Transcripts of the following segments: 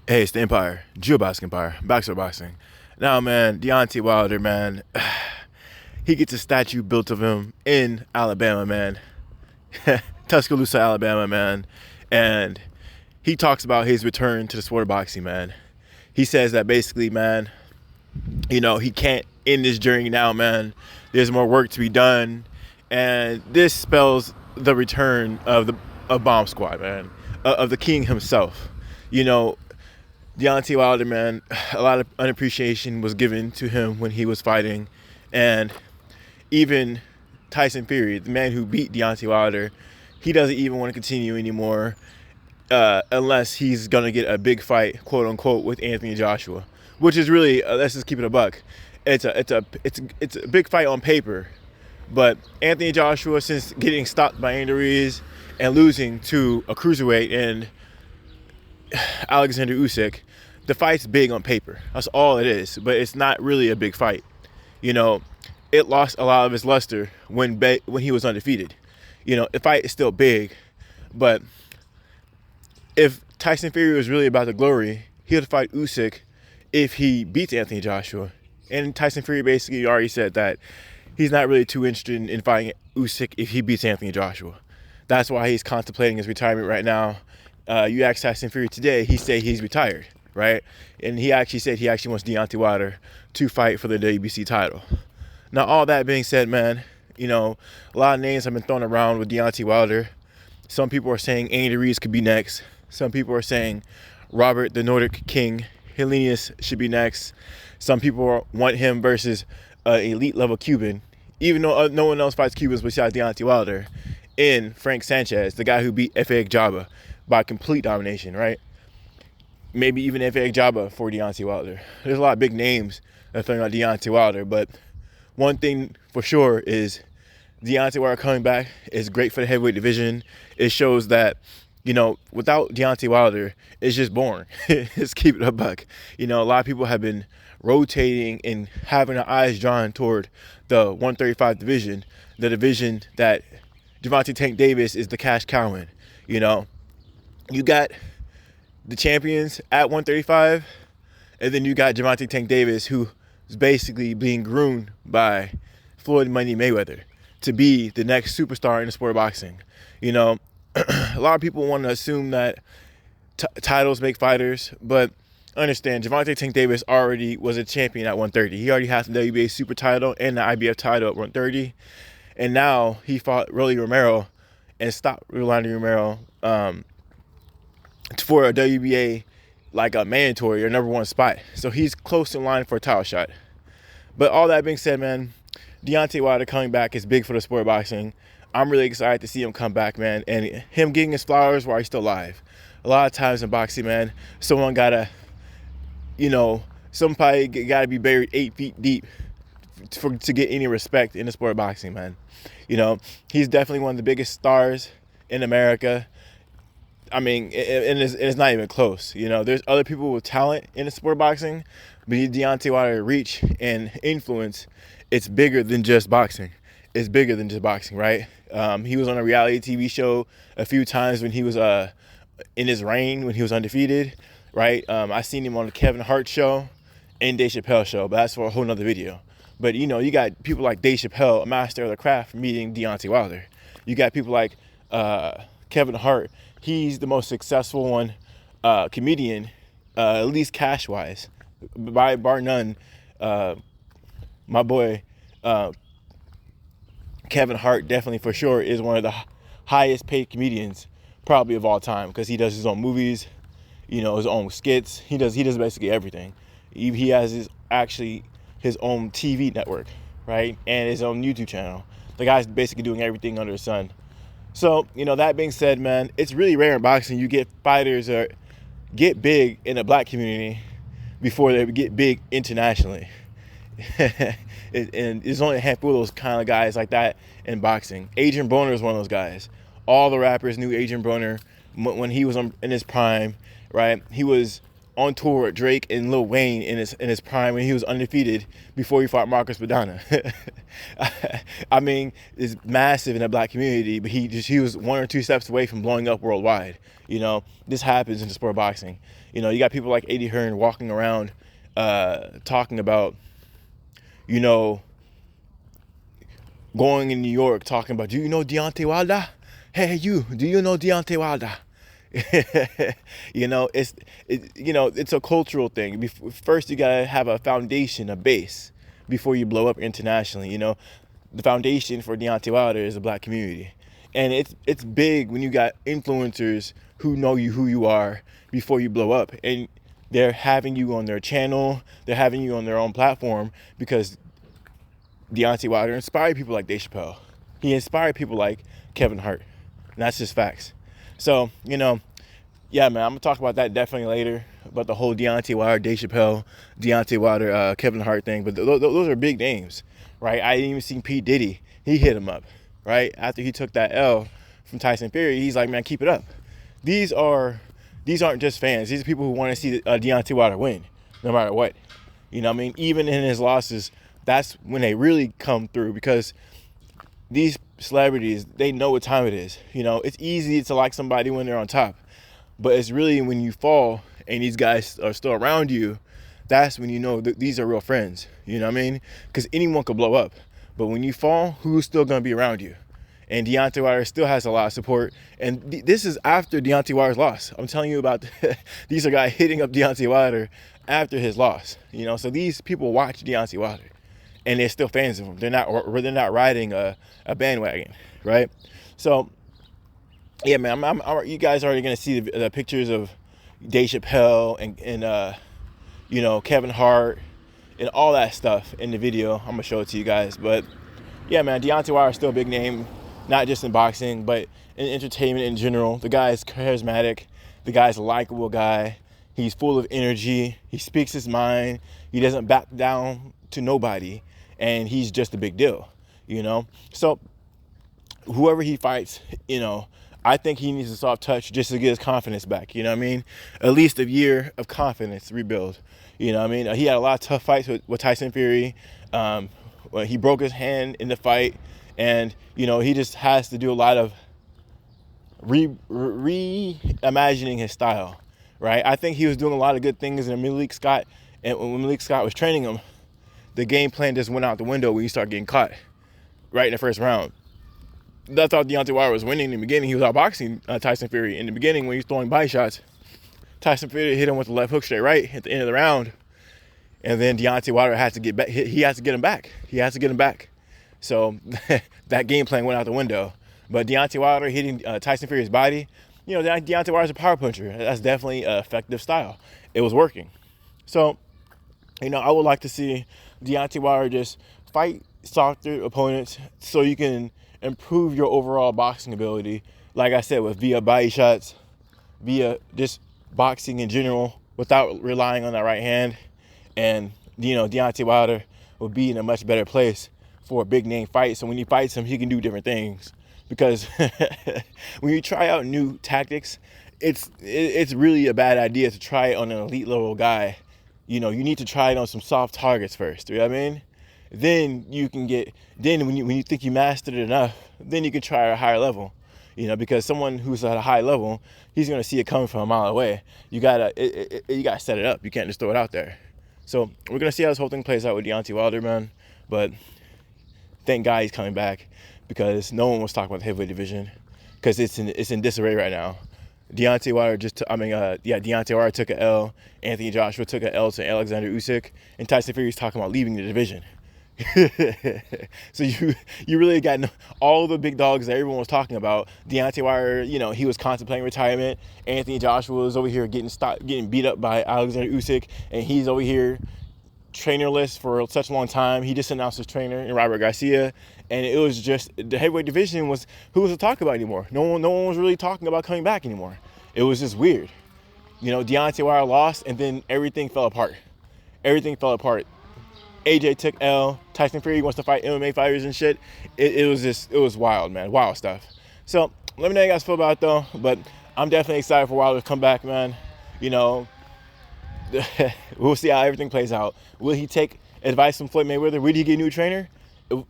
Hey, it's the Empire, Geobasket Empire, Backstory Boxing. Now, man, Deontay Wilder, man, he gets a statue built of him in Alabama, man. Tuscaloosa, Alabama, man. And he talks about his return to the sport of boxing, man. He says that basically, man, he can't end this journey now, man. There's more work to be done. And this spells the return of Bomb Squad, man, of the king himself. Deontay Wilder, man, a lot of unappreciation was given to him when he was fighting. And even Tyson Fury, the man who beat Deontay Wilder, he doesn't even want to continue anymore unless he's going to get a big fight, quote unquote, with Anthony Joshua, which is really, let's just keep it a buck. It's a big fight on paper. But Anthony Joshua, since getting stopped by Andy Ruiz and losing to a cruiserweight and Alexander Usyk, the fight's big on paper. That's all it is. But it's not really a big fight. It lost a lot of its luster when he was undefeated. The fight is still big, but if Tyson Fury was really about the glory, he would fight Usyk if he beats Anthony Joshua. And Tyson Fury basically already said that he's not really too interested in fighting Usyk if he beats Anthony Joshua. That's why he's contemplating his retirement right now. You ask Tyson Fury today, he said he's retired, right? And he actually said he actually wants Deontay Wilder to fight for the WBC title. Now, all that being said, man, a lot of names have been thrown around with Deontay Wilder. Some people are saying Andy Ruiz could be next. Some people are saying Robert, the Nordic King, Hellenius should be next. Some people want him versus an elite-level Cuban, even though no one else fights Cubans besides Deontay Wilder, in Frank Sanchez, the guy who beat Efe Jaba by complete domination, right? Maybe even Efe Jaba for Deontay Wilder. There's a lot of big names that are throwing out Deontay Wilder, but one thing for sure is Deontay Wilder coming back is great for the heavyweight division. It shows that, without Deontay Wilder, it's just boring. Just keep it a buck. A lot of people have been rotating and having their eyes drawn toward the 135 division, the division that Gervonta Tank Davis is the cash cow in. You got the champions at 135, and then you got Gervonta Tank Davis, who is basically being groomed by Floyd Money Mayweather to be the next superstar in the sport of boxing. A lot of people want to assume that titles make fighters, but understand Gervonta Tank Davis already was a champion at 130. He already has the WBA super title and the IBF title at 130, and now he fought Rolly Romero and stopped Rolando Romero for a WBA like a mandatory or number one spot. So he's close in line for a title shot. But all that being said, man, Deontay Wilder coming back is big for the sport of boxing. I'm really excited to see him come back, man, and him getting his flowers while he's still alive. A lot of times in boxing, man, somebody gotta be buried 8 feet deep to get any respect in the sport of boxing, man. He's definitely one of the biggest stars in America. I mean, and it's not even close. There's other people with talent in the sport of boxing, but Deontay Wilder's reach and influence, it's bigger than just boxing. It's bigger than just boxing, right? He was on a reality TV show a few times when he was in his reign, when he was undefeated, right? I seen him on the Kevin Hart show and Dave Chappelle show, but that's for a whole nother video. But, you got people like Dave Chappelle, a master of the craft, meeting Deontay Wilder. You got people like Kevin Hart. He's the most successful one comedian, at least cash-wise, bar none. My boy Kevin Hart definitely for sure is one of the highest paid comedians probably of all time, because he does his own movies, his own skits. He does basically everything. He has his own TV network, right, and his own YouTube channel. The guy's basically doing everything under the sun. So, that being said, man, it's really rare in boxing you get fighters that get big in the black community before they get big internationally. And there's only a handful of those kind of guys like that in boxing. Adrian Broner is one of those guys. All the rappers knew Adrian Broner when he was in his prime, right? He was on tour with Drake and Lil Wayne in his prime when he was undefeated before he fought Marcus Padana. I mean, it's massive in the black community, but he was 1 or 2 steps away from blowing up worldwide. You know, this happens in the sport of boxing. You know, you got people like Eddie Hearn walking around talking about, you know, going in New York talking about, do you know Deontay Wilder? Hey, you, do you know Deontay Wilder? You know, it's a cultural thing. First, you gotta have a foundation, a base, before you blow up internationally. You know, the foundation for Deontay Wilder is the black community, and it's big when you got influencers who know you, who you are, before you blow up, and they're having you on their channel, they're having you on their own platform, because Deontay Wilder inspired people like Dave Chappelle. He inspired people like Kevin Hart, and that's just facts. So, you know, yeah, man, I'm going to talk about that definitely later, about the whole Deontay Wilder, Dave Chappelle, Deontay Wilder, Kevin Hart thing. But those are big names, right? I didn't even see P. Diddy. He hit him up, right? After he took that L from Tyson Fury, he's like, man, keep it up. These aren't just fans. These are people who want to see Deontay Wilder win, no matter what. You know what I mean? Even in his losses, that's when they really come through, because these celebrities, they know what time it is. You know, it's easy to like somebody when they're on top, but it's really when you fall and these guys are still around you, that's when you know that these are real friends. You know what I mean? Because anyone could blow up, but when you fall, who's still going to be around you? And Deontay Wilder still has a lot of support, and this is after Deontay Wilder's loss. I'm telling you about these are guys hitting up Deontay Wilder after his loss. You know, so these people watch Deontay Wilder, and they're still fans of him. They're not riding a bandwagon, right? So, yeah, man, you guys are already gonna see the pictures of Dave Chappelle and you know, Kevin Hart and all that stuff in the video. I'm gonna show it to you guys, but yeah, man, Deontay Wilder is still a big name, not just in boxing, but in entertainment in general. The guy is charismatic. The guy's a likable guy. He's full of energy. He speaks his mind. He doesn't back down to nobody. And he's just a big deal, you know? So whoever he fights, you know, I think he needs a soft touch just to get his confidence back, you know what I mean? At least a year of confidence to rebuild, you know what I mean? He had a lot of tough fights with Tyson Fury. He broke his hand in the fight, and, you know, he just has to do a lot of reimagining his style, right? I think he was doing a lot of good things in Malik Scott, and when Malik Scott was training him, the game plan just went out the window when you start getting caught right in the first round. That's how Deontay Wilder was winning in the beginning. He was outboxing Tyson Fury. In the beginning, when he was throwing body shots, Tyson Fury hit him with the left hook straight right at the end of the round. And then Deontay Wilder had to get back. He has to get him back. So that game plan went out the window. But Deontay Wilder hitting Tyson Fury's body, you know, Deontay Wilder's a power puncher. That's definitely an effective style. It was working. So, you know, I would like to see Deontay Wilder just fight softer opponents so you can improve your overall boxing ability. Like I said, via body shots, via just boxing in general, without relying on that right hand. And, you know, Deontay Wilder will be in a much better place for a big name fight. So when he fights him, he can do different things. Because when you try out new tactics, it's really a bad idea to try it on an elite level guy. You know, you need to try it on some soft targets first. You know what I mean? Then you can when you think you mastered it enough, then you can try a higher level. You know, because someone who's at a high level, he's gonna see it coming from a mile away. You gotta set it up. You can't just throw it out there. So we're gonna see how this whole thing plays out with Deontay Wilder, man. But thank God he's coming back, because no one was talking about the heavyweight division, because it's in disarray right now. Deontay Wilder Deontay Wilder took an L. Anthony Joshua took an L to Alexander Usyk, and Tyson Fury's talking about leaving the division. So you really got all the big dogs that everyone was talking about. Deontay Wilder, you know, he was contemplating retirement. Anthony Joshua was over here getting beat up by Alexander Usyk, and he's over here trainerless for such a long time. He just announced his trainer in Robert Garcia, and it was just the heavyweight division was who was to talk about anymore. No one was really talking about coming back anymore. It was just weird. You know, Deontay Wilder lost, and then everything fell apart. AJ took L. Tyson Fury wants to fight MMA fighters and shit. It was wild, man. Wild stuff. So let me know how you guys feel about it, though. But I'm definitely excited for Wilder to come back, man. You know, we'll see how everything plays out. Will he take advice from Floyd Mayweather? Will he get a new trainer?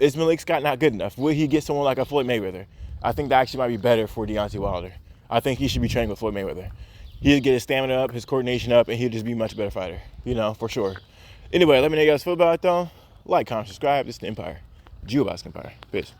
Is Malik Scott not good enough? Will he get someone like a Floyd Mayweather? I think that actually might be better for Deontay Wilder. I think he should be training with Floyd Mayweather. He'll get his stamina up, his coordination up, and he'll just be a much better fighter, for sure. Anyway, let me know you guys feel about it, though. Like, comment, subscribe. This is the Empire. Geobox Empire. Peace.